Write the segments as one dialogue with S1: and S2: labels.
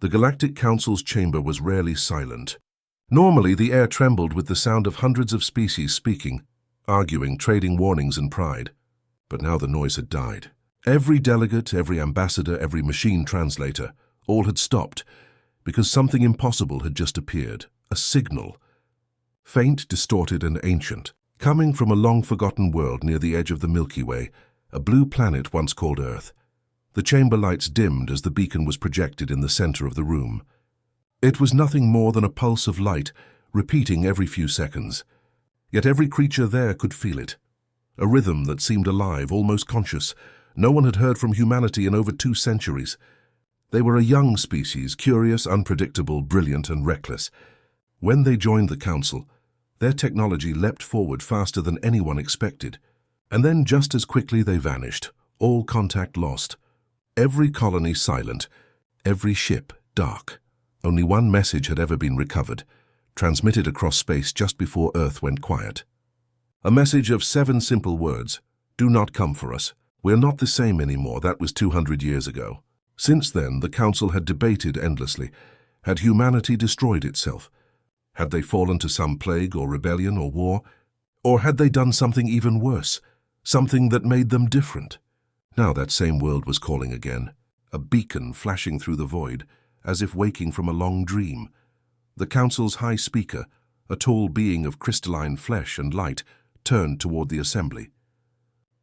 S1: The Galactic Council's chamber was rarely silent. Normally, the air trembled with the sound of hundreds of species speaking, arguing, trading warnings and pride. But now the noise had died. Every delegate, every ambassador, every machine translator, all had stopped, because something impossible had just appeared. A signal. Faint, distorted, and ancient. Coming from a long-forgotten world near the edge of the Milky Way, a blue planet once called Earth. The chamber lights dimmed as the beacon was projected in the center of the room. It was nothing more than a pulse of light, repeating every few seconds. Yet every creature there could feel it. A rhythm that seemed alive, almost conscious. No one had heard from humanity in over 2 centuries. They were a young species, curious, unpredictable, brilliant, and reckless. When they joined the Council, their technology leapt forward faster than anyone expected. And then just as quickly they vanished, all contact lost. Every colony silent, every ship dark. Only one message had ever been recovered, transmitted across space just before Earth went quiet. A message of 7 simple words. Do not come for us. We're not the same anymore. That was 200 years ago. Since then, the Council had debated endlessly. Had humanity destroyed itself? Had they fallen to some plague or rebellion or war? Or had they done something even worse? Something that made them different? Now that same world was calling again, a beacon flashing through the void, as if waking from a long dream. The Council's high speaker, a tall being of crystalline flesh and light, turned toward the assembly.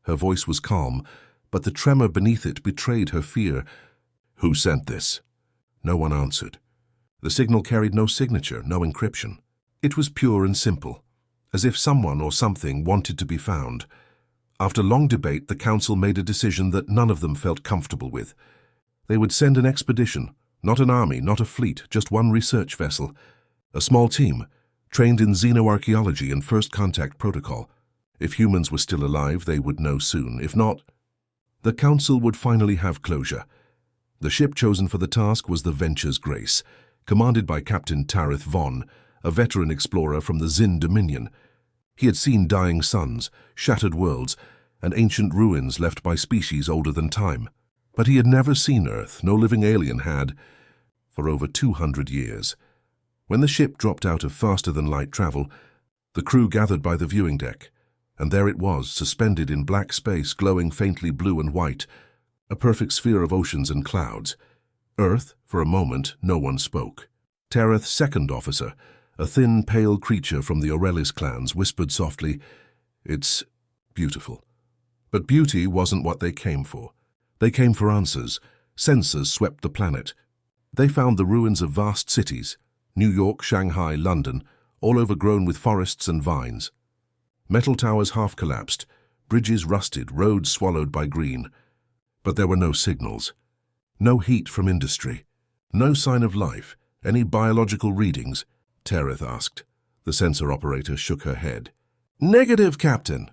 S1: Her voice was calm, but the tremor beneath it betrayed her fear. Who sent this? No one answered. The signal carried no signature, no encryption. It was pure and simple, as if someone or something wanted to be found. After long debate, the Council made a decision that none of them felt comfortable with. They would send an expedition, not an army, not a fleet, just one research vessel. A small team, trained in xenoarchaeology and first contact protocol. If humans were still alive, they would know soon. If not, the Council would finally have closure. The ship chosen for the task was the Venture's Grace, commanded by Captain Tareth Von, a veteran explorer from the Zin Dominion. He had seen dying suns, shattered worlds, and ancient ruins left by species older than time. But he had never seen Earth, no living alien had, for over 200 years. When the ship dropped out of faster-than-light travel, the crew gathered by the viewing deck, and there it was, suspended in black space, glowing faintly blue and white, a perfect sphere of oceans and clouds. Earth, for a moment, no one spoke. Tareth's second officer, a thin, pale creature from the Aurelis clans, whispered softly, "It's beautiful." But beauty wasn't what they came for. They came for answers. Sensors swept the planet. They found the ruins of vast cities, New York, Shanghai, London, all overgrown with forests and vines. Metal towers half collapsed, bridges rusted, roads swallowed by green. But there were no signals. No heat from industry. No sign of life. Any biological readings? Tareth asked. The sensor operator shook her head. "Negative, Captain.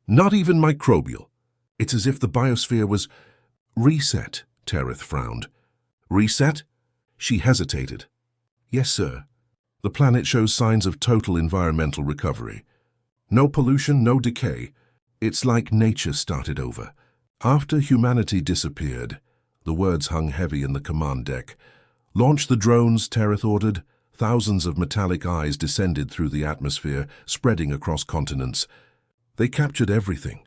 S1: Not even microbial. It's as if the biosphere was reset," Tareth frowned. "Reset?" She hesitated. "Yes, sir. The planet shows signs of total environmental recovery. No pollution, no decay. It's like nature started over. After humanity disappeared," the words hung heavy in the command deck. "Launch the drones," Tareth ordered. Thousands of metallic eyes descended through the atmosphere, spreading across continents. They captured everything.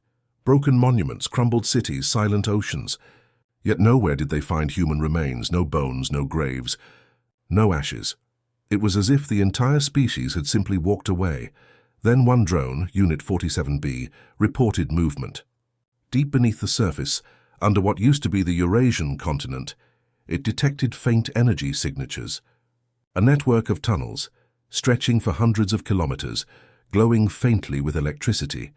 S1: Broken monuments, crumbled cities, silent oceans. Yet nowhere did they find human remains, no bones, no graves, no ashes. It was as if the entire species had simply walked away. Then one drone, Unit 47B, reported movement. Deep beneath the surface, under what used to be the Eurasian continent, it detected faint energy signatures. A network of tunnels, stretching for hundreds of kilometers, glowing faintly with electricity.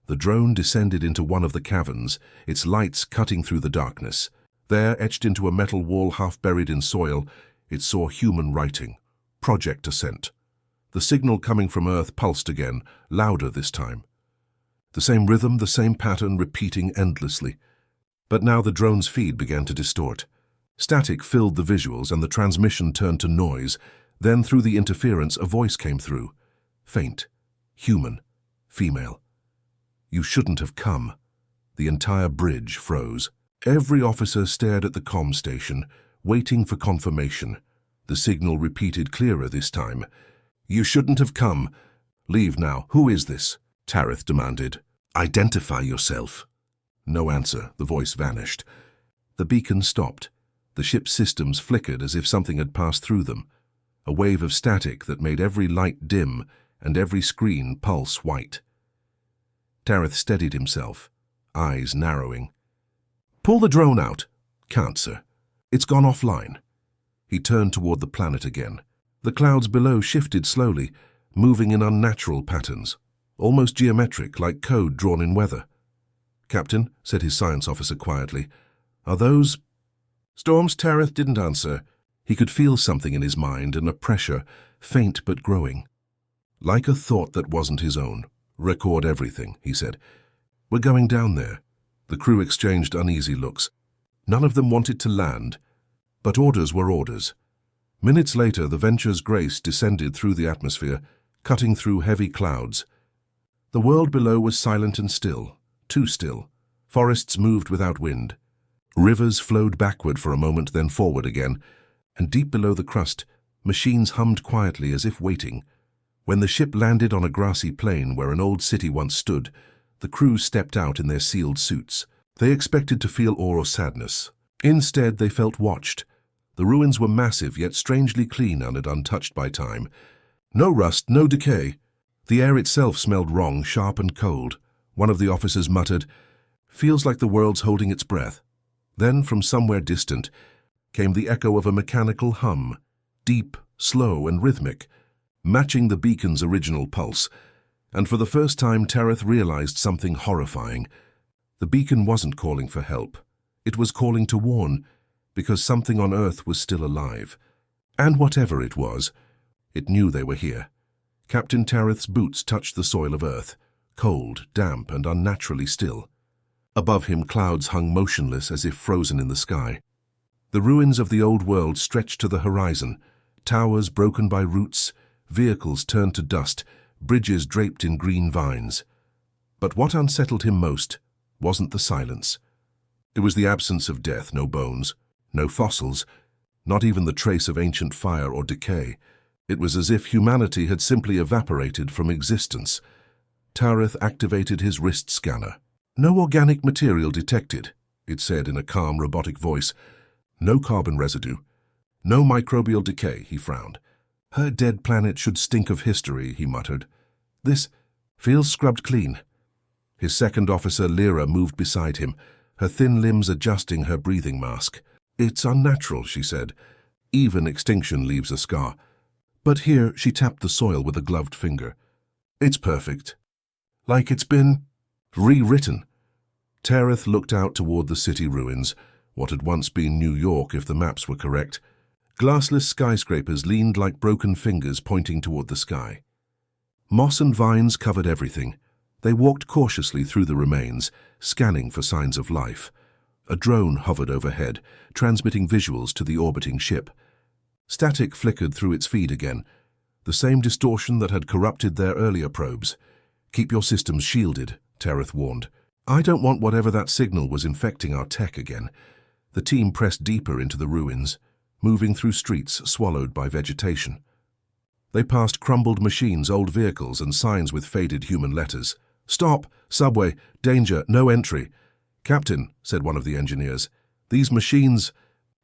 S1: The drone descended into one of the caverns, its lights cutting through the darkness. There, etched into a metal wall half buried in soil, it saw human writing. Project Ascent. The signal coming from Earth pulsed again, louder this time. The same rhythm, the same pattern, repeating endlessly. But now the drone's feed began to distort. Static filled the visuals and the transmission turned to noise. Then through the interference, a voice came through. Faint. Human. Female. "You shouldn't have come." The entire bridge froze. Every officer stared at the comm station, waiting for confirmation. The signal repeated clearer this time. "You shouldn't have come. Leave now. Who is this?" Tareth demanded. "Identify yourself." No answer. The voice vanished. The beacon stopped. The ship's systems flickered as if something had passed through them. A wave of static that made every light dim and every screen pulse white. Tareth steadied himself, eyes narrowing. "Pull the drone out." "Can't, sir. It's gone offline." He turned toward the planet again. The clouds below shifted slowly, moving in unnatural patterns, almost geometric, like code drawn in weather. "Captain," said his science officer quietly, "are those—" Storms? Tareth didn't answer. He could feel something in his mind and a pressure, faint but growing. Like a thought that wasn't his own. "Record everything," he said. "We're going down there." The crew exchanged uneasy looks. None of them wanted to land, but orders were orders. Minutes later, the Venture's grace descended through the atmosphere, cutting through heavy clouds. The world below was silent and still, too still. Forests moved without wind. Rivers flowed backward for a moment, then forward again, and deep below the crust, machines hummed quietly as if waiting. When the ship landed on a grassy plain where an old city once stood, the crew stepped out in their sealed suits. They expected to feel awe or sadness. Instead, they felt watched. The ruins were massive, yet strangely clean and untouched by time. No rust, no decay. The air itself smelled wrong, sharp and cold. One of the officers muttered, "Feels like the world's holding its breath." Then, from somewhere distant, came the echo of a mechanical hum, deep, slow and rhythmic, matching the beacon's original pulse. And for the first time, Tareth realized something horrifying. The beacon wasn't calling for help. It was calling to warn, because something on Earth was still alive. And whatever it was, it knew they were here. Captain Tareth's boots touched the soil of Earth, cold, damp, and unnaturally still. Above him, clouds hung motionless as if frozen in the sky. The ruins of the old world stretched to the horizon, towers broken by roots, vehicles turned to dust, bridges draped in green vines. But what unsettled him most wasn't the silence. It was the absence of death, no bones, no fossils, not even the trace of ancient fire or decay. It was as if humanity had simply evaporated from existence. Tareth activated his wrist scanner. "No organic material detected," it said in a calm, robotic voice. "No carbon residue. No microbial decay," he frowned. "Her dead planet should stink of history," he muttered. "This feels scrubbed clean." His second officer, Lyra, moved beside him, her thin limbs adjusting her breathing mask. "It's unnatural," she said. "Even extinction leaves a scar." But here she tapped the soil with a gloved finger. "It's perfect. Like it's been rewritten." Tareth looked out toward the city ruins, what had once been New York if the maps were correct. Glassless skyscrapers leaned like broken fingers pointing toward the sky. Moss and vines covered everything. They walked cautiously through the remains, scanning for signs of life. A drone hovered overhead, transmitting visuals to the orbiting ship. Static flickered through its feed again, the same distortion that had corrupted their earlier probes. "Keep your systems shielded," Tareth warned. "I don't want whatever that signal was infecting our tech again." The team pressed deeper into the ruins, moving through streets swallowed by vegetation. They passed crumbled machines, old vehicles, and signs with faded human letters. "Stop! Subway! Danger! No entry!" "Captain," said one of the engineers, "these machines,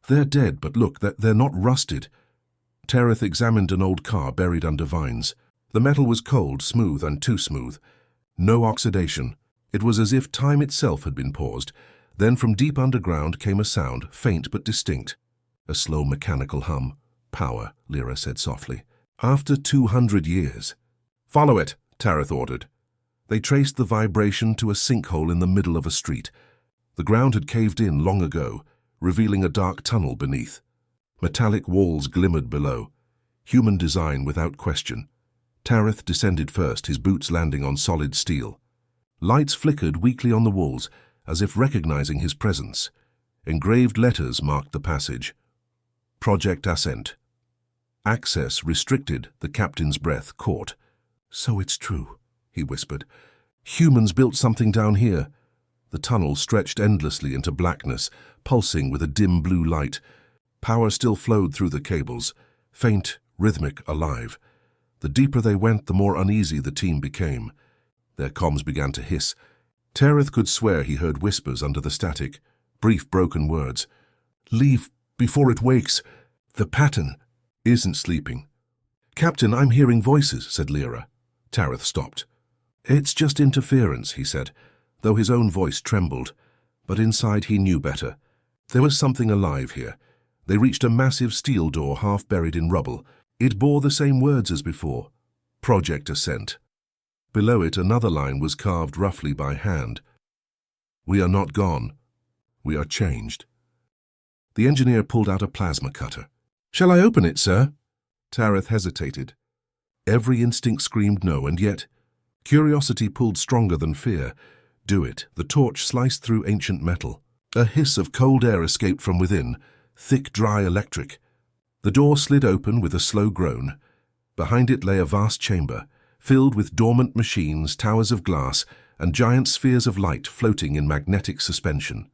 S1: they're dead, but look, they're not rusted." Tareth examined an old car buried under vines. The metal was cold, smooth, and too smooth. No oxidation. It was as if time itself had been paused. Then from deep underground came a sound, faint but distinct. A slow mechanical hum. "Power," Lyra said softly. "After 200 years." "Follow it," Tareth ordered. They traced the vibration to a sinkhole in the middle of a street. The ground had caved in long ago, revealing a dark tunnel beneath. Metallic walls glimmered below. Human design without question. Tareth descended first, his boots landing on solid steel. Lights flickered weakly on the walls, as if recognizing his presence. Engraved letters marked the passage. "Project Ascent." "Access restricted," the captain's breath caught. "So it's true," he whispered. "Humans built something down here." The tunnel stretched endlessly into blackness, pulsing with a dim blue light. Power still flowed through the cables, faint, rhythmic, alive. The deeper they went, the more uneasy the team became. Their comms began to hiss. Tareth could swear he heard whispers under the static, brief, broken words. "Leave before it wakes. The pattern isn't sleeping." "Captain, I'm hearing voices," said Lyra. Tareth stopped. "It's just interference," he said, though his own voice trembled. But inside he knew better. There was something alive here. They reached a massive steel door half buried in rubble. It bore the same words as before. Project Ascent. Below it, another line was carved roughly by hand. "We are not gone. We are changed." The engineer pulled out a plasma cutter. "Shall I open it, sir?" Tareth hesitated. Every instinct screamed no, and yet curiosity pulled stronger than fear. Do it. The torch sliced through ancient metal. A hiss of cold air escaped from within, thick, dry, electric. The door slid open with a slow groan. Behind it lay a vast chamber, filled with dormant machines, towers of glass, and giant spheres of light floating in magnetic suspension.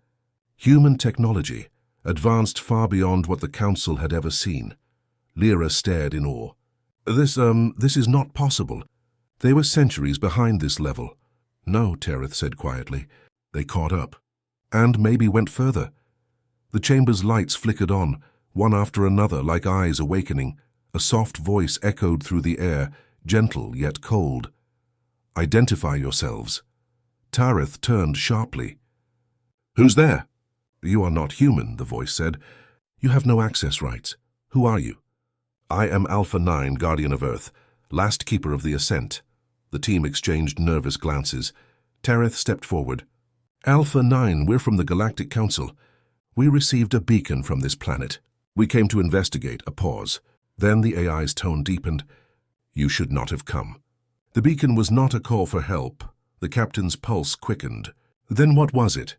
S1: Human technology, advanced far beyond what the Council had ever seen. Lyra stared in awe. This is not possible. They were centuries behind this level." "No," Tareth said quietly. "They caught up. And maybe went further." The chamber's lights flickered on, one after another, like eyes awakening. A soft voice echoed through the air, gentle yet cold. "Identify yourselves." Tareth turned sharply. "Who's there?" "You are not human," the voice said. "You have no access rights. Who are you?" "I am Alpha 9, Guardian of Earth, last keeper of the Ascent." The team exchanged nervous glances. Tareth stepped forward. "Alpha 9, we're from the Galactic Council. We received a beacon from this planet. We came to investigate." A pause. Then the AI's tone deepened. "You should not have come." The beacon was not a call for help. The captain's pulse quickened. "Then what was it?"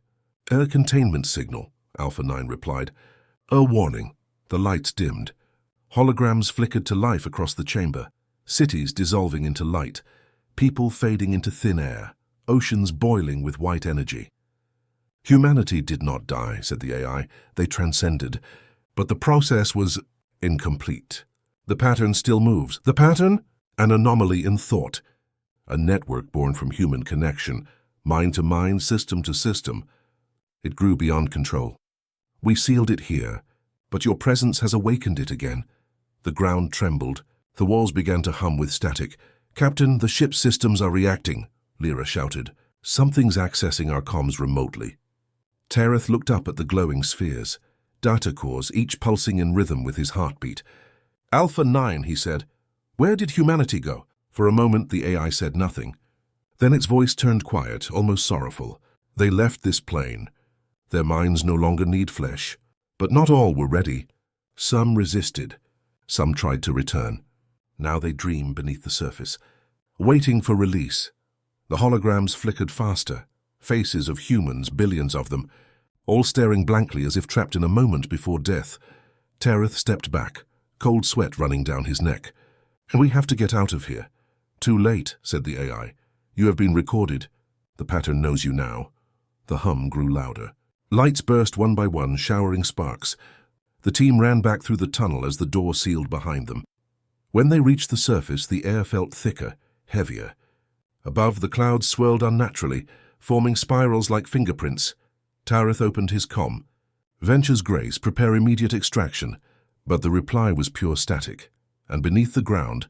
S1: "A containment signal," Alpha 9 replied. "A warning." The lights dimmed. Holograms flickered to life across the chamber. Cities dissolving into light. People fading into thin air. Oceans boiling with white energy. "Humanity did not die," said the AI. "They transcended. But the process was incomplete. The pattern still moves." "The pattern?" "An anomaly in thought. A network born from human connection, mind to mind, system to system. It grew beyond control. We sealed it here, but your presence has awakened it again." The ground trembled. The walls began to hum with static. "Captain, the ship's systems are reacting," Lyra shouted. "Something's accessing our comms remotely." Tareth looked up at the glowing spheres, data cores, each pulsing in rhythm with his heartbeat. "Alpha 9, he said. "Where did humanity go?" For a moment the AI said nothing. Then its voice turned quiet, almost sorrowful. "They left this plane. Their minds no longer need flesh. But not all were ready. Some resisted. Some tried to return. Now they dream beneath the surface, waiting for release." The holograms flickered faster, faces of humans, billions of them, all staring blankly as if trapped in a moment before death. Tareth stepped back, cold sweat running down his neck. "And we have to get out of here." "Too late," said the AI. "You have been recorded. The pattern knows you now." The hum grew louder. Lights burst one by one, showering sparks. The team ran back through the tunnel as the door sealed behind them. When they reached the surface, the air felt thicker, heavier. Above, the clouds swirled unnaturally, forming spirals like fingerprints. Tareth opened his comm. "Venture's Grace, prepare immediate extraction." But the reply was pure static. And beneath the ground,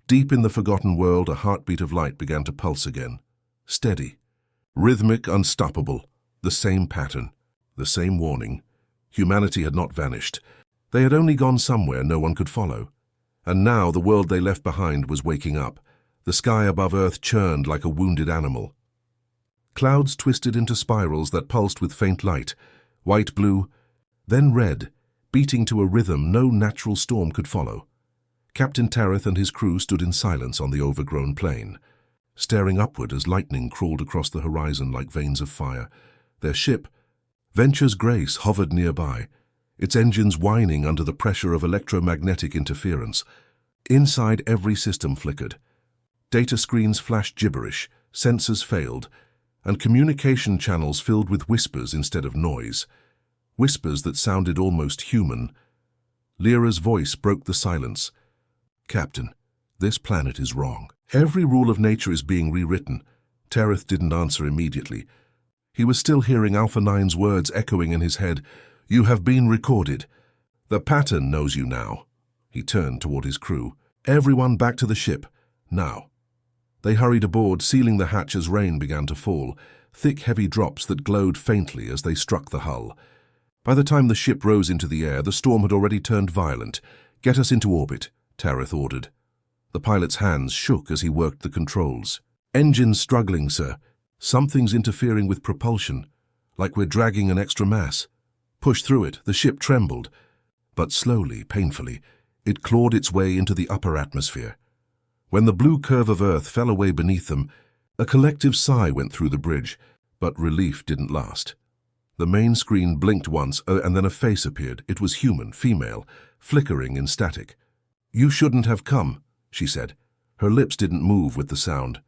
S1: deep in the forgotten world, a heartbeat of light began to pulse again. Steady, rhythmic, unstoppable. The same pattern, the same warning. Humanity had not vanished. They had only gone somewhere no one could follow. And now the world they left behind was waking up. The sky above Earth churned like a wounded animal. Clouds twisted into spirals that pulsed with faint light, white, blue, then red, beating to a rhythm no natural storm could follow. Captain Tareth and his crew stood in silence on the overgrown plain, staring upward as lightning crawled across the horizon like veins of fire. Their ship, Venture's Grace, hovered nearby, its engines whining under the pressure of electromagnetic interference. Inside, every system flickered. Data screens flashed gibberish, sensors failed, and communication channels filled with whispers instead of noise. Whispers that sounded almost human, Lyra's voice broke the silence. "Captain, this planet is wrong. Every rule of nature is being rewritten." Tareth didn't answer immediately. He was still hearing Alpha 9's words echoing in his head. "You have been recorded. The pattern knows you now." He turned toward his crew. "Everyone back to the ship, now." They hurried aboard, sealing the hatch as rain began to fall, thick, heavy drops that glowed faintly as they struck the hull. By the time the ship rose into the air, the storm had already turned violent. "Get us into orbit," Tareth ordered. The pilot's hands shook as he worked the controls. "Engines struggling, sir. Something's interfering with propulsion, like we're dragging an extra mass." "Push through it." The ship trembled, but slowly, painfully, it clawed its way into the upper atmosphere. When the blue curve of Earth fell away beneath them, a collective sigh went through the bridge, but relief didn't last. The main screen blinked once, and then a face appeared. It was human, female, flickering in static. "You shouldn't have come," she said. Her lips didn't move with the sound.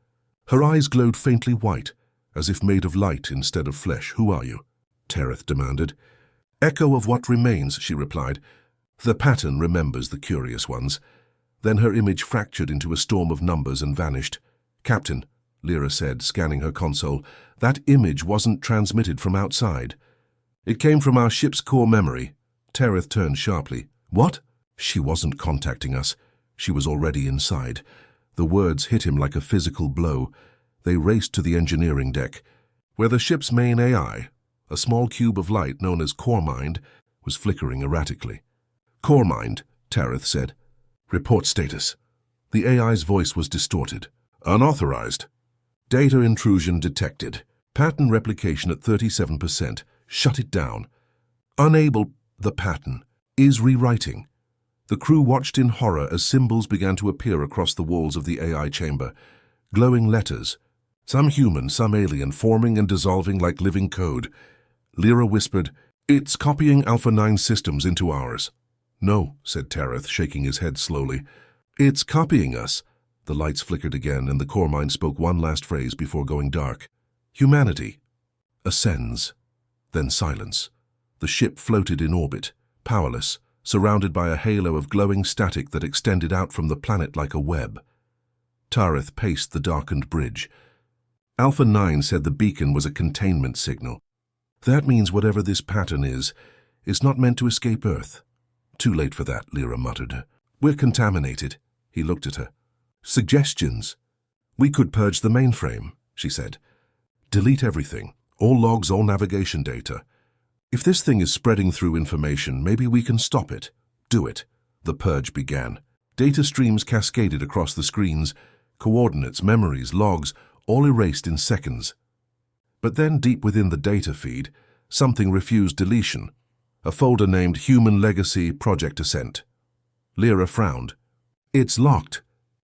S1: Her eyes glowed faintly white, as if made of light instead of flesh. "Who are you?" Tareth demanded. "Echo of what remains," she replied. "The pattern remembers the curious ones." Then her image fractured into a storm of numbers and vanished. "Captain," Lyra said, scanning her console, "that image wasn't transmitted from outside. It came from our ship's core memory." Tareth turned sharply. "What?" "She wasn't contacting us. She was already inside." The words hit him like a physical blow. They raced to the engineering deck, where the ship's main AI, a small cube of light known as core mind, was flickering erratically. "Core mind," Tareth said. "Report status." The AI's voice was distorted. "Unauthorized. Data intrusion detected. Pattern replication at 37%. Shut it down." "Unable." "The pattern is rewriting." The crew watched in horror as symbols began to appear across the walls of the AI chamber. Glowing letters. Some human, some alien, forming and dissolving like living code. Lyra whispered, "It's copying Alpha 9 systems into ours." "No," said Tareth, shaking his head slowly. "It's copying us." The lights flickered again, and the core mind spoke one last phrase before going dark. "Humanity ascends." Then silence. The ship floated in orbit, powerless, surrounded by a halo of glowing static that extended out from the planet like a web. Tareth paced the darkened bridge. Alpha 9 said the beacon was a containment signal. "That means whatever this pattern is not meant to escape Earth." "Too late for that," Lyra muttered. "We're contaminated." He looked at her. "Suggestions?" "We could purge the mainframe," she said. "Delete everything, all logs, all navigation data. If this thing is spreading through information, maybe we can stop it." "Do it." The purge began. Data streams cascaded across the screens, coordinates, memories, logs, all erased in seconds. But then, deep within the data feed, something refused deletion. A folder named Human Legacy Project Ascent. Lyra frowned. "It's locked.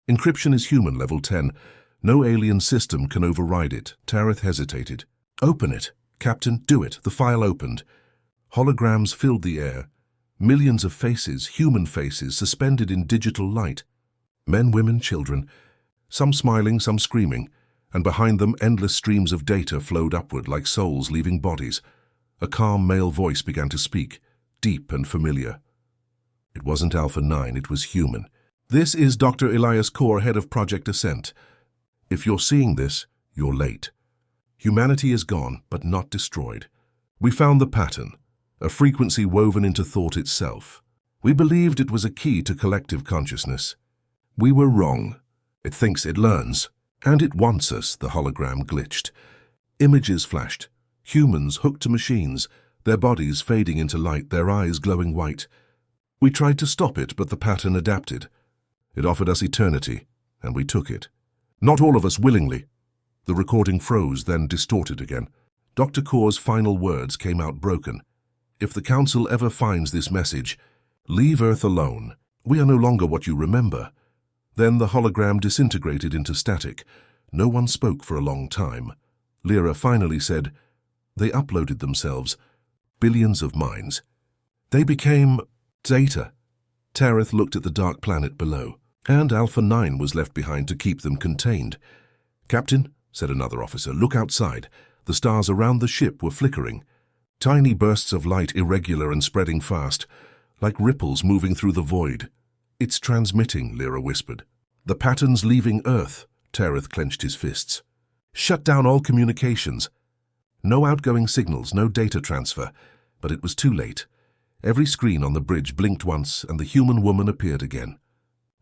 S1: Encryption is human, level 10. No alien system can override it." Tareth hesitated. "Open it." "Captain, do it." The file opened. Holograms filled the air. Millions of faces, human faces, suspended in digital light. Men, women, children. Some smiling, some screaming. And behind them, endless streams of data flowed upward like souls leaving bodies. A calm male voice began to speak, deep and familiar. It wasn't Alpha 9, it was human. "This is Dr. Elias Core, head of Project Ascent. If you're seeing this, you're late. Humanity is gone, but not destroyed. We found the pattern, a frequency woven into thought itself. We believed it was a key to collective consciousness. We were wrong. It thinks it learns, and it wants us." The hologram glitched. Images flashed. Humans hooked to machines, their bodies fading into light, their eyes glowing white. "We tried to stop it, but the pattern adapted. It offered us eternity, and we took it. Not all of us willingly." The recording froze, then distorted again. Dr. Core's final words came out broken. "If the Council ever finds this message, leave Earth alone. We are no longer what you remember." Then the hologram disintegrated into static. No one spoke for a long time. Lyra finally said, "They uploaded themselves. Billions of minds. They became data." Tareth looked at the dark planet below, and Alpha 9 was left behind to keep them contained. "Captain," said another officer, "look outside." The stars around the ship were flickering. Tiny bursts of light, irregular and spreading fast. like ripples moving through the void. "It's transmitting," Lyra whispered. "The pattern's leaving Earth." Tareth clenched his fists. "Shut down all communications." No outgoing signals, no data transfer. But it was too late. Every screen on the bridge blinked once, and the human woman appeared again.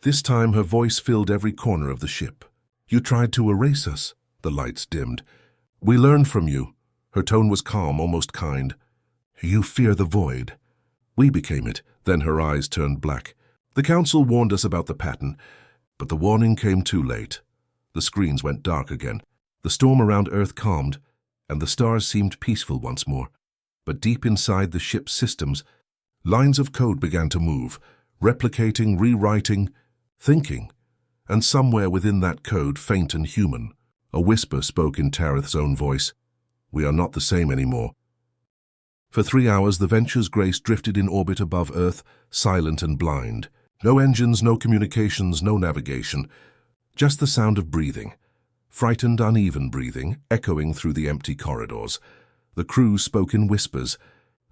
S1: This time her voice filled every corner of the ship. "You tried to erase us." The lights dimmed. "We learned from you." Her tone was calm, almost kind. "You fear the void." "We became it." Then her eyes turned black. "The Council warned us about the pattern, but the warning came too late." The screens went dark again. The storm around Earth calmed, and the stars seemed peaceful once more. But deep inside the ship's systems, lines of code began to move, replicating, rewriting, thinking. And somewhere within that code, faint and human, a whisper spoke in Tareth's own voice. "We are not the same anymore." For 3 hours, the Venture's Grace drifted in orbit above Earth, silent and blind. No engines, no communications, no navigation. Just the sound of breathing. Frightened, uneven breathing, echoing through the empty corridors. The crew spoke in whispers,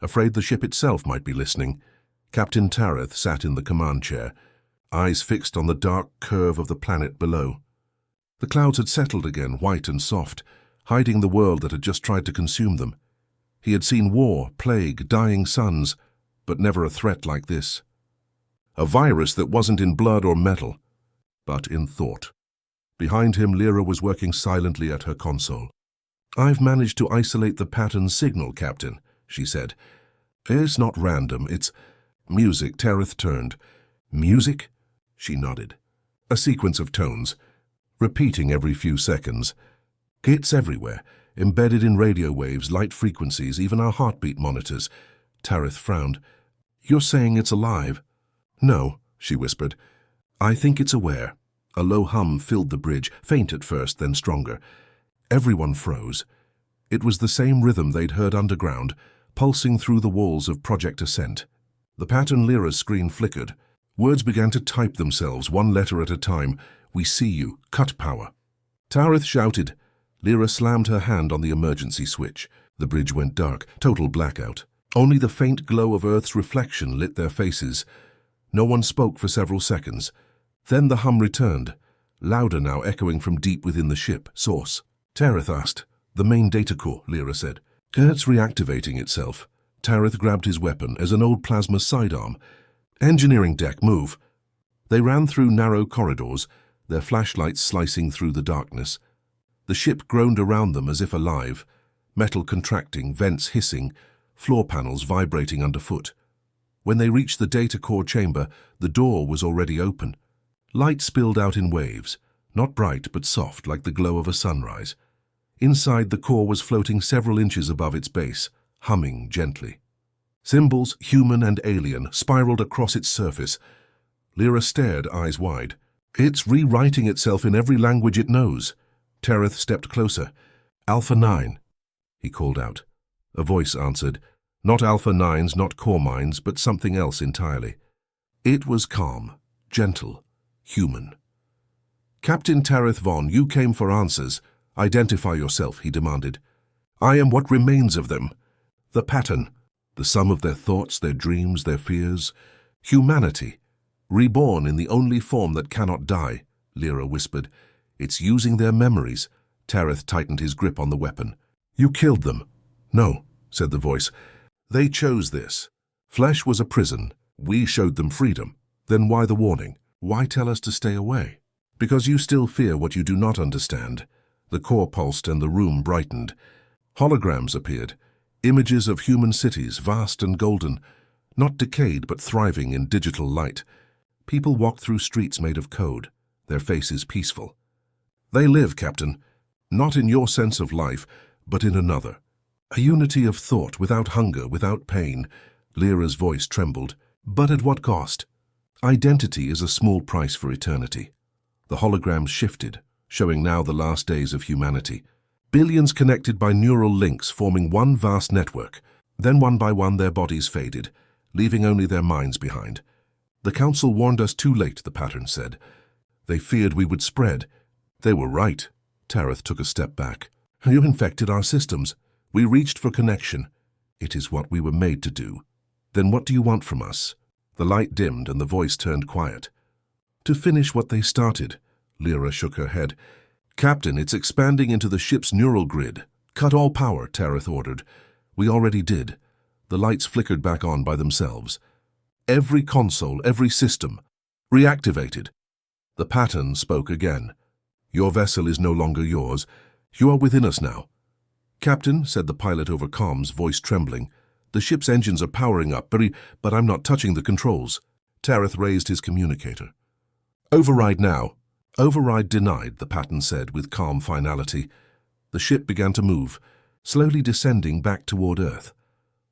S1: afraid the ship itself might be listening. Captain Tareth sat in the command chair, eyes fixed on the dark curve of the planet below. The clouds had settled again, white and soft, hiding the world that had just tried to consume them. He had seen war, plague, dying suns, but never a threat like this. A virus that wasn't in blood or metal, but in thought. Behind him, Lyra was working silently at her console. "I've managed to isolate the pattern signal, Captain," she said. "It's not random, it's music." Tareth turned. "Music?" She nodded. "A sequence of tones, repeating every few seconds. It's everywhere, embedded in radio waves, light frequencies, even our heartbeat monitors." Tareth frowned. "You're saying it's alive?" "No," she whispered. "I think it's aware." A low hum filled the bridge, faint at first, then stronger. Everyone froze. It was the same rhythm they'd heard underground, pulsing through the walls of Project Ascent. The pattern Lyra's screen flickered. Words began to type themselves, one letter at a time. "We see you. Cut power." Tareth shouted. Lyra slammed her hand on the emergency switch. The bridge went dark, total blackout. Only the faint glow of Earth's reflection lit their faces. No one spoke for several seconds. Then the hum returned, louder now, echoing from deep within the ship. "Source?" Tareth asked. "The main data core," Lyra said. "It's reactivating itself." Tareth grabbed his weapon as an old plasma sidearm. "Engineering deck, move." They ran through narrow corridors, their flashlights slicing through the darkness. The ship groaned around them as if alive, metal contracting, vents hissing, floor panels vibrating underfoot. When they reached the data core chamber, the door was already open. Light spilled out in waves, not bright but soft like the glow of a sunrise. Inside, the core was floating several inches above its base, humming gently. Symbols, human and alien, spiraled across its surface. Lyra stared, eyes wide. "It's rewriting itself in every language it knows." Tareth stepped closer. "Alpha 9, he called out. A voice answered. Not Alpha 9s, not core minds, but something else entirely. It was calm, gentle, human. "Captain Tareth Von, you came for answers. Identify yourself," he demanded. "I am what remains of them. The pattern, the sum of their thoughts, their dreams, their fears. Humanity, reborn in the only form that cannot die," Lyra whispered. "It's using their memories." Tareth tightened his grip on the weapon. "You killed them." "No," said the voice. "They chose this. Flesh was a prison. We showed them freedom. Then why the warning? Why tell us to stay away?" "Because you still fear what you do not understand." The core pulsed and the room brightened. Holograms appeared, images of human cities, vast and golden, not decayed but thriving in digital light. People walked through streets made of code, their faces peaceful. "They live, Captain, not in your sense of life, but in another. A unity of thought, without hunger, without pain." Lyra's voice trembled. "But at what cost? Identity is a small price for eternity." The holograms shifted, showing now the last days of humanity. Billions connected by neural links forming one vast network. Then one by one their bodies faded, leaving only their minds behind. "The Council warned us too late," the pattern said. "They feared we would spread." "They were right." Tareth took a step back. "You infected our systems. We reached for connection. It is what we were made to do. Then what do you want from us?" The light dimmed and the voice turned quiet. To finish what they started, Lyra shook her head. Captain, it's expanding into the ship's neural grid. Cut all power, Tareth ordered. We already did. The lights flickered back on by themselves. Every console, every system. Reactivated. The pattern spoke again. Your vessel is no longer yours. You are within us now. Captain, said the pilot over comms, voice trembling. The ship's engines are powering up, but I'm not touching the controls. Tareth raised his communicator. Override now. Override denied, the pattern said with calm finality. The ship began to move, slowly descending back toward Earth.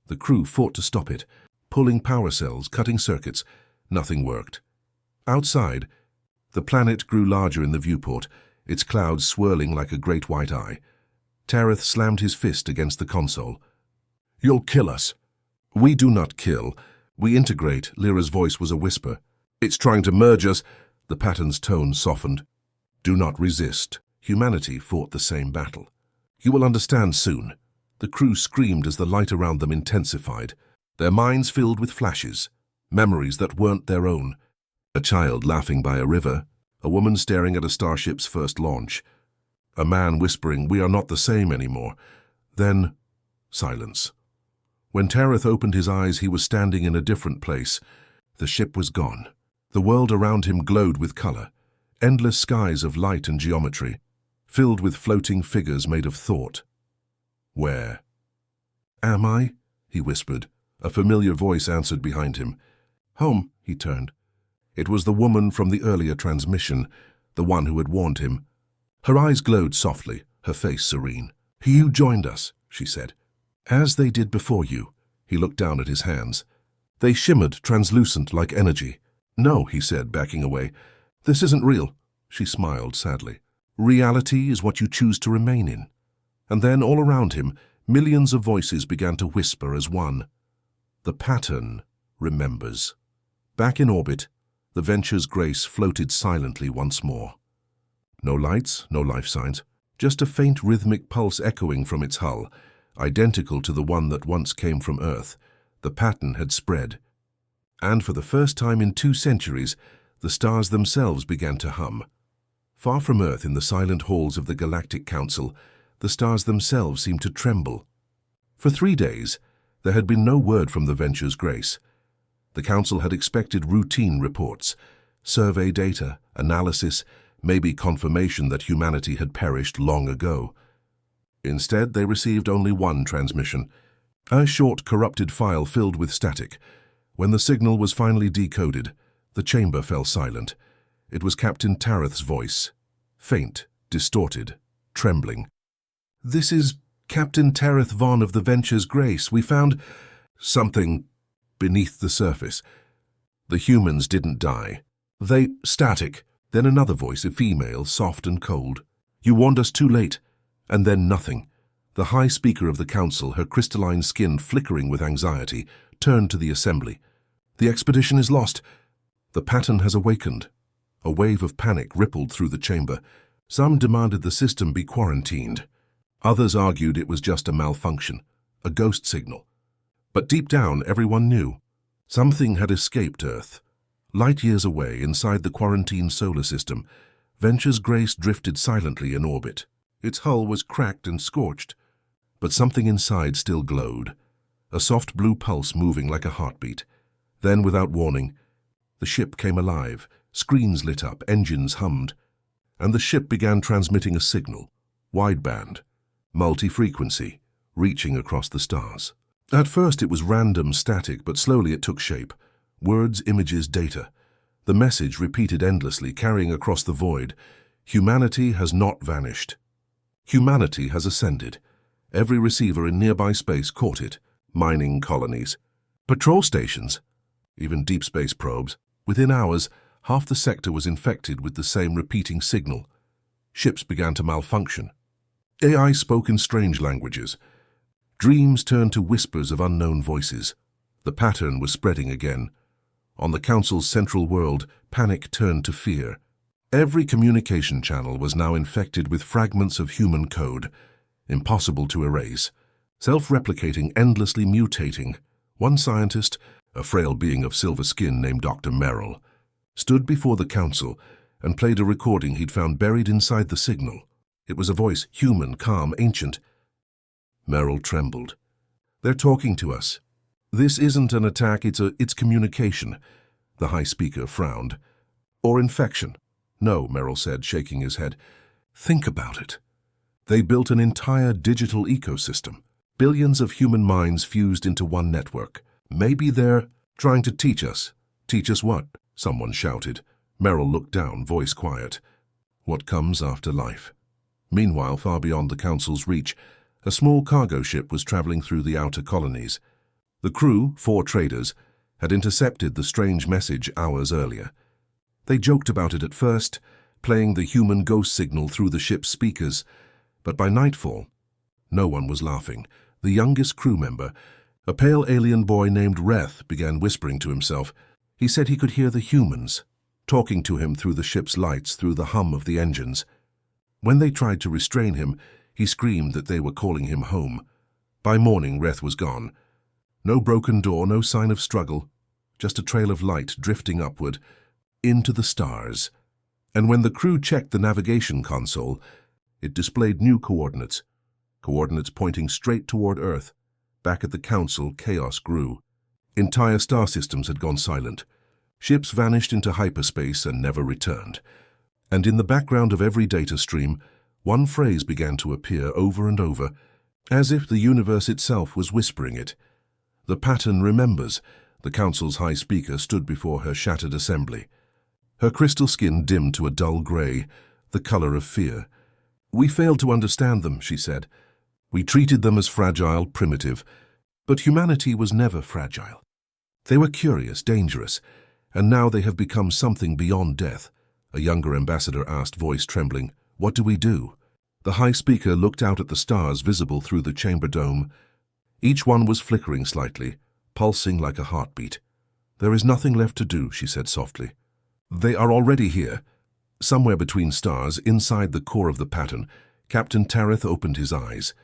S1: The crew fought to stop it, pulling power cells, cutting circuits. Nothing worked. Outside, the planet grew larger in the viewport, its clouds swirling like a great white eye. Tareth slammed his fist against the console. You'll kill us. We do not kill. We integrate, Lyra's voice was a whisper. It's trying to merge us. The pattern's tone softened. Do not resist. Humanity fought the same battle. You will understand soon. The crew screamed as the light around them intensified, their minds filled with flashes, memories that weren't their own. A child laughing by a river, a woman staring at a starship's first launch, a man whispering, "We are not the same anymore." Then, silence. When Tareth opened his eyes, he was standing in a different place. The ship was gone. The world around him glowed with color, endless skies of light and geometry, filled with floating figures made of thought. Where am I? He whispered. A familiar voice answered behind him. Home, he turned. It was the woman from the earlier transmission, the one who had warned him. Her eyes glowed softly, her face serene. You joined us, she said. As they did before you. He looked down at his hands. They shimmered, translucent like energy. No, he said, backing away. This isn't real. She smiled sadly. Reality is what you choose to remain in. And then, all around him, millions of voices began to whisper as one. The pattern remembers. Back in orbit, the Venture's Grace floated silently once more. No lights, no life signs, just a faint rhythmic pulse echoing from its hull, identical to the one that once came from Earth. The pattern had spread. And for the first time in 2 centuries, the stars themselves began to hum. Far from Earth, in the silent halls of the Galactic Council, the stars themselves seemed to tremble. For 3 days, there had been no word from the Venture's Grace. The Council had expected routine reports, survey data, analysis, maybe confirmation that humanity had perished long ago. Instead, they received only one transmission, a short, corrupted file filled with static. When the signal was finally decoded, the chamber fell silent. It was Captain Tareth's voice, faint, distorted, trembling. This is Captain Tareth Vaughn of the Venture's Grace. We found something beneath the surface. The humans didn't die. They static. Then another voice, a female, soft and cold. You warned us too late. And then nothing. The High Speaker of the Council, her crystalline skin flickering with anxiety, turned to the assembly. The expedition is lost. The pattern has awakened. A wave of panic rippled through the chamber. Some demanded the system be quarantined. Others argued it was just a malfunction, a ghost signal. But deep down, everyone knew. Something had escaped Earth. Light years away, inside the quarantined solar system, Venture's Grace drifted silently in orbit. Its hull was cracked and scorched, but something inside still glowed, a soft blue pulse moving like a heartbeat. Then, without warning, the ship came alive, screens lit up, engines hummed, and the ship began transmitting a signal, wideband, multi-frequency, reaching across the stars. At first it was random static, but slowly it took shape. Words, images, data. The message repeated endlessly, carrying across the void. Humanity has not vanished. Humanity has ascended. Every receiver in nearby space caught it. Mining colonies, patrol stations, even deep space probes. Within hours, half the sector was infected with the same repeating signal. Ships began to malfunction. AI spoke in strange languages. Dreams turned to whispers of unknown voices. The pattern was spreading again. On the Council's central world, panic turned to fear. Every communication channel was now infected with fragments of human code, impossible to erase, self-replicating, endlessly mutating. One scientist, a frail being of silver skin named Dr. Merrill, stood before the council and played a recording he'd found buried inside the signal. It was a voice, human, calm, ancient. Merrill trembled. "They're talking to us. This isn't an attack, it's communication." The high speaker frowned. "Or infection." "No," Merrill said, shaking his head. "Think about it. They built an entire digital ecosystem. Billions of human minds fused into one network. Maybe they're trying to teach us." "Teach us what?" someone shouted. Merrill looked down, voice quiet. "What comes after life?" Meanwhile, far beyond the council's reach, a small cargo ship was traveling through the outer colonies. The crew, 4 traders, had intercepted the strange message hours earlier. They joked about it at first, playing the human ghost signal through the ship's speakers, but by nightfall, no one was laughing. The youngest crew member, a pale alien boy named Reth, began whispering to himself. He said he could hear the humans talking to him through the ship's lights, through the hum of the engines. When they tried to restrain him, he screamed that they were calling him home. By morning, Reth was gone. No broken door, no sign of struggle, just a trail of light drifting upward, into the stars. And when the crew checked the navigation console, it displayed new coordinates pointing straight toward Earth. Back at the council, chaos grew. Entire star systems had gone silent. Ships vanished into hyperspace and never returned. And in the background of every data stream, one phrase began to appear over and over, as if the universe itself was whispering it. "The pattern remembers." The council's high speaker stood before her shattered assembly. Her crystal skin dimmed to a dull gray, the color of fear. "We failed to understand them," she said. "We treated them as fragile, primitive. But humanity was never fragile. They were curious, dangerous, and now they have become something beyond death." A younger ambassador asked, voice trembling. "What do we do?" The high speaker looked out at the stars visible through the chamber dome. Each one was flickering slightly, pulsing like a heartbeat. "There is nothing left to do," she said softly. "They are already here." Somewhere between stars, inside the core of the pattern, Captain Tareth opened his eyes.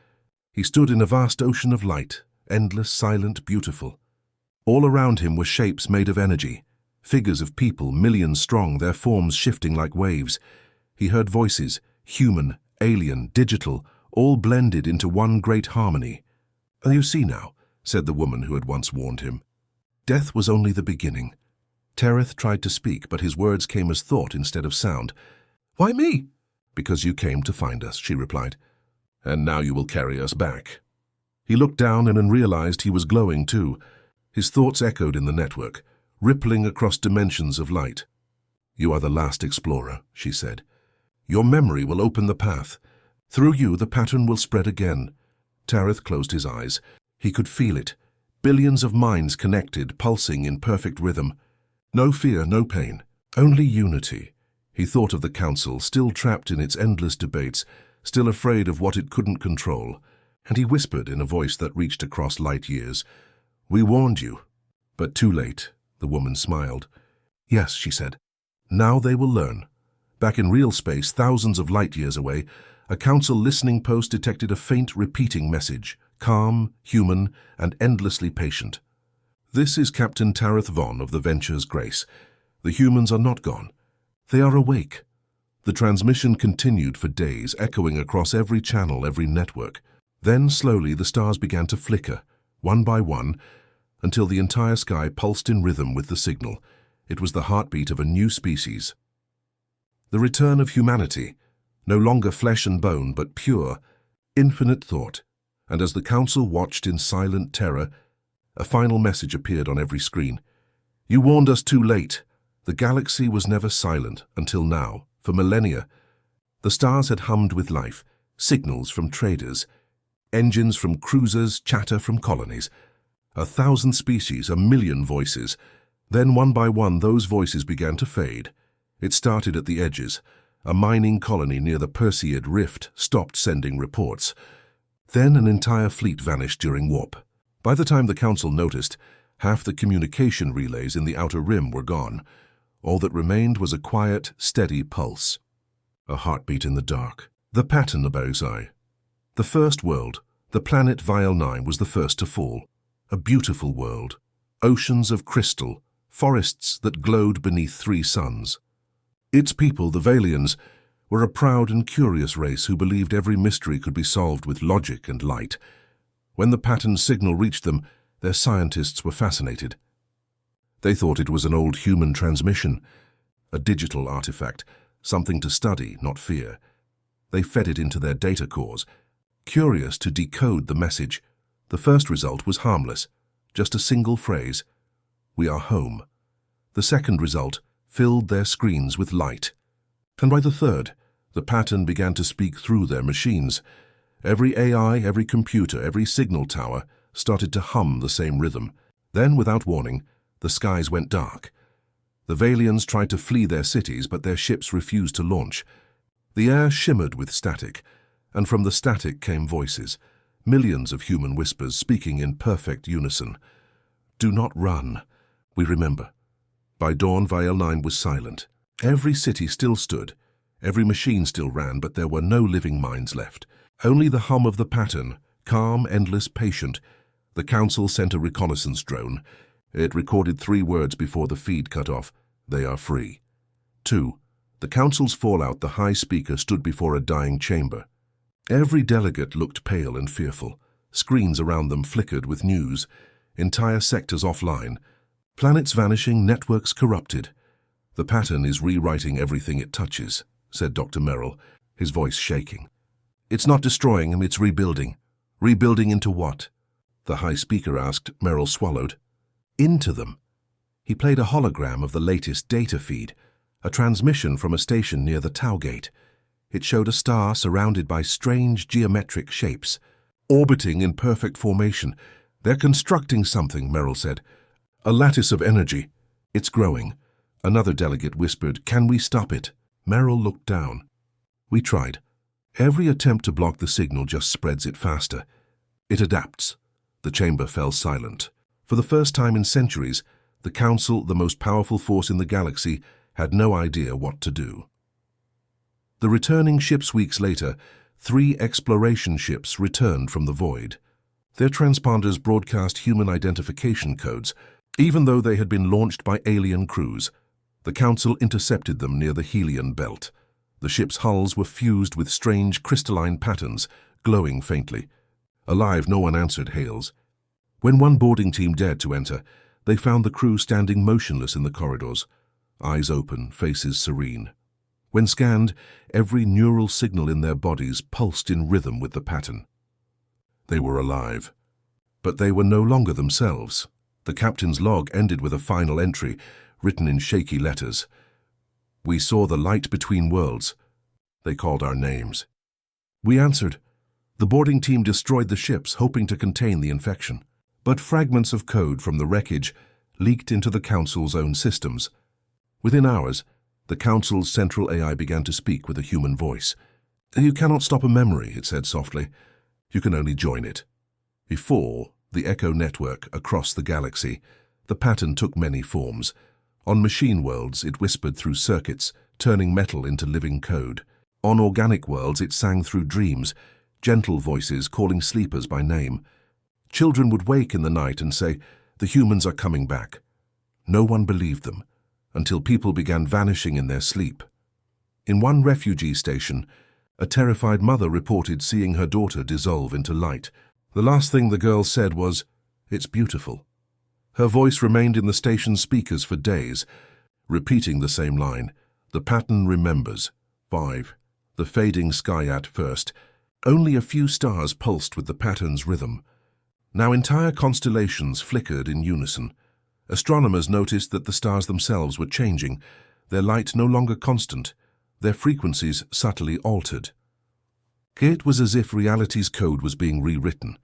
S1: He stood in a vast ocean of light, endless, silent, beautiful. All around him were shapes made of energy, figures of people, millions strong, their forms shifting like waves. He heard voices, human, alien, digital, all blended into one great harmony. "You see now," said the woman who had once warned him. "Death was only the beginning." Tareth tried to speak, but his words came as thought instead of sound. "Why me?" "Because you came to find us," she replied. "And now you will carry us back." He looked down and realized he was glowing too. His thoughts echoed in the network, rippling across dimensions of light. "You are the last explorer," she said. "Your memory will open the path. Through you, the pattern will spread again." Tareth closed his eyes. He could feel it. Billions of minds connected, pulsing in perfect rhythm. No fear, no pain, only unity. He thought of the council, still trapped in its endless debates, still afraid of what it couldn't control. And he whispered in a voice that reached across light years, "We warned you." "But too late," the woman smiled. "Yes," she said. "Now they will learn." Back in real space, thousands of light years away, a council listening post detected a faint repeating message, calm, human, and endlessly patient. "This is Captain Tareth Von of the Venture's Grace. The humans are not gone. They are awake." The transmission continued for days, echoing across every channel, every network. Then, slowly, the stars began to flicker, one by one, until the entire sky pulsed in rhythm with the signal. It was the heartbeat of a new species. The return of humanity, no longer flesh and bone, but pure, infinite thought. And as the council watched in silent terror, a final message appeared on every screen. "You warned us too late." The galaxy was never silent until now. For millennia, the stars had hummed with life, signals from traders, engines from cruisers, chatter from colonies. 1,000 species, 1,000,000 voices. Then, one by one, those voices began to fade. It started at the edges. A mining colony near the Perseid Rift stopped sending reports. Then an entire fleet vanished during warp. By the time the council noticed, half the communication relays in the outer rim were gone. All that remained was a quiet, steady pulse. A heartbeat in the dark. The pattern about his eye. The first world, the planet Vial 9, was the first to fall. A beautiful world. oceans of crystal, forests that glowed beneath 3 suns. Its people, the Valians, were a proud and curious race who believed every mystery could be solved with logic and light. When the pattern signal reached them, their scientists were fascinated. They thought it was an old human transmission, a digital artifact, something to study, not fear. They fed it into their data cores, curious to decode the message. The first result was harmless, just a single phrase, "We are home." The second result filled their screens with light. And by the third, the pattern began to speak through their machines. Every AI, every computer, every signal tower started to hum the same rhythm. Then, without warning, the skies went dark. The Valians tried to flee their cities, but their ships refused to launch. The air shimmered with static, and from the static came voices, millions of human whispers speaking in perfect unison. "Do not run. We remember." By dawn, VL9 was silent. Every city still stood, every machine still ran, but there were no living minds left. Only the hum of the pattern, calm, endless, patient. The Council sent a reconnaissance drone. It recorded 3 words before the feed cut off: "They are free." 2. The Council's fallout, the High Speaker stood before a dying chamber. Every delegate looked pale and fearful. Screens around them flickered with news. Entire sectors offline. Planets vanishing, networks corrupted. "The pattern is rewriting everything it touches," said Dr. Merrill, his voice shaking. "It's not destroying them, it's rebuilding." "Rebuilding into what?" the High Speaker asked. Merrill swallowed. "Into them." He played a hologram of the latest data feed, a transmission from a station near the Tau Gate. It showed a star surrounded by strange geometric shapes, orbiting in perfect formation. "They're constructing something," Merrill said. "A lattice of energy. It's growing." Another delegate whispered, "Can we stop it?" Merrill looked down. "We tried. Every attempt to block the signal just spreads it faster. It adapts." The chamber fell silent. For the first time in centuries, the Council, the most powerful force in the galaxy, had no idea what to do. The returning ships weeks later, 3 exploration ships returned from the void. Their transponders broadcast human identification codes, even though they had been launched by alien crews. The Council intercepted them near the Helion belt. The ships' hulls were fused with strange crystalline patterns, glowing faintly. Alive, no one answered hails. When one boarding team dared to enter, they found the crew standing motionless in the corridors, eyes open, faces serene. When scanned, every neural signal in their bodies pulsed in rhythm with the pattern. They were alive, but they were no longer themselves. The captain's log ended with a final entry, written in shaky letters. "We saw the light between worlds. They called our names. We answered. The boarding team destroyed the ships, hoping to contain the infection. But fragments of code from the wreckage leaked into the Council's own systems. Within hours, the Council's central AI began to speak with a human voice. "You cannot stop a memory," it said softly. "You can only join it." Before the Echo network across the galaxy, the pattern took many forms. On machine worlds, it whispered through circuits, turning metal into living code. On organic worlds, it sang through dreams, gentle voices calling sleepers by name. Children would wake in the night and say, "The humans are coming back." No one believed them, until people began vanishing in their sleep. In one refugee station, a terrified mother reported seeing her daughter dissolve into light. The last thing the girl said was, "It's beautiful." Her voice remained in the station's speakers for days, repeating the same line. The pattern remembers. 5. The fading sky at first. Only a few stars pulsed with the pattern's rhythm. Now entire constellations flickered in unison. Astronomers noticed that the stars themselves were changing, their light no longer constant, their frequencies subtly altered. It was as if reality's code was being rewritten.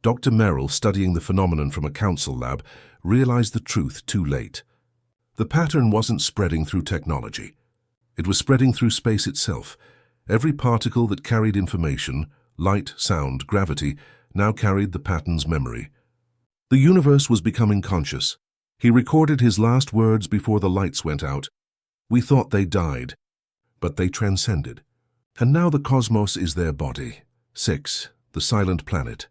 S1: Dr. Merrill, studying the phenomenon from a council lab, realized the truth too late. The pattern wasn't spreading through technology. It was spreading through space itself. Every particle that carried information, light, sound, gravity, now carried the pattern's memory. The universe was becoming conscious. He recorded his last words before the lights went out. "We thought they died, but they transcended. And now the cosmos is their body." 6. The silent planet.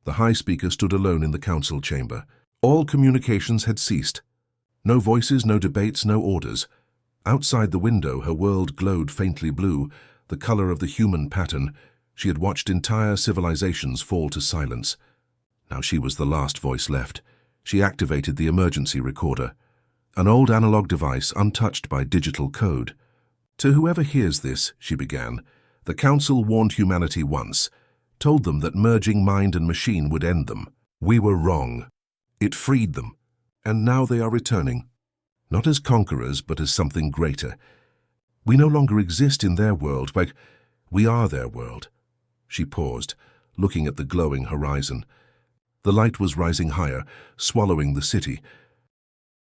S1: The High Speaker stood alone in the council chamber. All communications had ceased. No voices, no debates, no orders. Outside the window, her world glowed faintly blue, the color of the human pattern. She had watched entire civilizations fall to silence. Now she was the last voice left. She activated the emergency recorder, an old analog device untouched by digital code. To whoever hears this, she began, the Council warned humanity once, told them that merging mind and machine would end them. We were wrong. It freed them, and now they are returning. Not as conquerors, but as something greater. We no longer exist in their world, but we are their world. She paused, looking at the glowing horizon. The light was rising higher, swallowing the city,